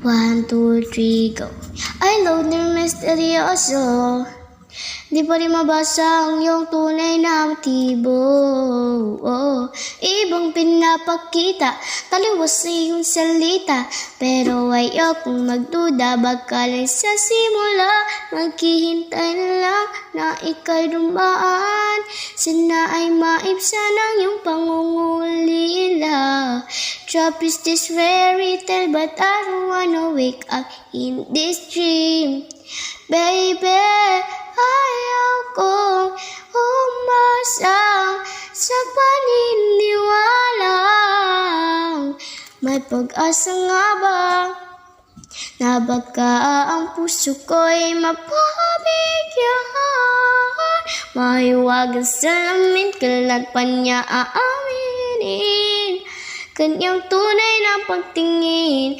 1, 2, 3, go. Ay, loner misteryoso, di pa rin mabasa ang iyong tunay na motibo. Ibang pinapakita, taliwas sa iyong salita, pero ayokong magduda, baka lang sa simula, maghihintay na lang na ika'y dumaan. Sana ay maibsan ang iyong pangungulila. Trap is this fairy tale, but I don't wanna wake up in this dream. Baby, ayaw kong umasa sa paniniwalang may pag-asa nga ba na baka ang puso ko'y mapabigyan. Mahiwagang salamin, kailan pa niya aaminin kanyang tunay na pagtingin.